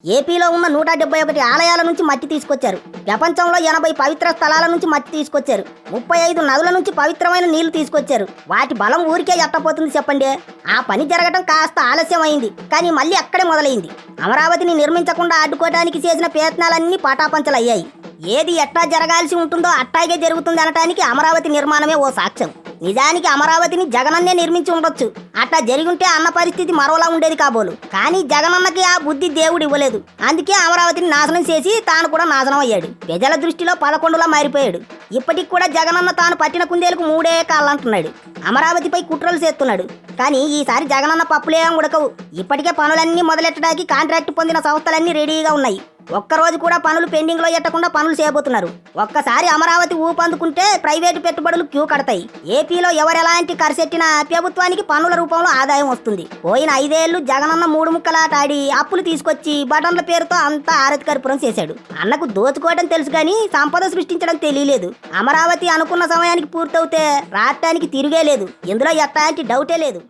ఏపీలో ఉన్న 171 ఆలయాల నుంచి మట్టి తీసుకొచ్చారు. ప్రపంచంలో 80 పవిత్ర స్థలాల నుంచి మట్టి తీసుకొచ్చారు. 35 నదుల నుంచి పవిత్రమైన నీళ్లు తీసుకొచ్చారు. వాటి బలం ఊరికే ఎట్టపోతుంది చెప్పండి. ఆ పని జరగడం కాస్త ఆలస్యం అయింది, కానీ మళ్ళీ అక్కడే మొదలైంది. అమరావతిని నిర్మించకుండా అడ్డుకోవడానికి చేసిన ప్రయత్నాలన్నీ పటాపంచలయ్యాయి. ఏది ఎట్టా జరగాల్సి ఉంటుందో అట్టాగే జరుగుతుంది అనటానికి అమరావతి నిర్మాణమే ఓ సాక్ష్యం. నిజానికి అమరావతిని జగనన్నే నిర్మించి ఉండొచ్చు. అట్లా జరిగుంటే అన్న పరిస్థితి మరోలా ఉండేది కాబోలు. కానీ జగనన్నకి ఆ బుద్ధి దేవుడు ఇవ్వలేదు. అందుకే అమరావతిని నాశనం చేసి తాను కూడా నాశనం అయ్యాడు. ప్రజల దృష్టిలో 11లా మారిపోయాడు. ఇప్పటికి కూడా జగనన్న తాను పట్టిన కుందేలకు 3 కాళ్ళంటున్నాడు. అమరావతిపై కుట్రలు చేస్తున్నాడు. కానీ ఈసారి జగనన్న పప్పులేం ఉడకవు. ఇప్పటికే పనులన్నీ మొదలెట్టడానికి కాంట్రాక్ట్ పొందిన సంస్థలన్నీ రెడీగా ఉన్నాయి. ఒక్కరోజు కూడా పనులు పెండింగ్ లో ఎట్టకుండా పనులు చేయబోతున్నారు. ఒక్కసారి అమరావతి ఊపందుకుంటే ప్రైవేటు పెట్టుబడులు క్యూ కడతాయి. ఏపీలో ఎవరెలాంటి ఖర్చెట్టినా ప్రభుత్వానికి పన్నుల రూపంలో ఆదాయం వస్తుంది. పోయిన 5 ఏళ్లు జగనన్న 3 ముక్కలాట ఆడి అప్పులు తీసుకొచ్చి బటన్ల పేరుతో అంతా ఆరతికర్పురం చేశాడు. అన్నకు దోచుకోవడం తెలుసు కానీ సంపద సృష్టించడం తెలియలేదు. అమరావతి అనుకున్న సమయానికి పూర్తవుతే రాష్ట్రానికి తిరిగే లేదు. ఇందులో ఎట్లాంటి డౌటే లేదు.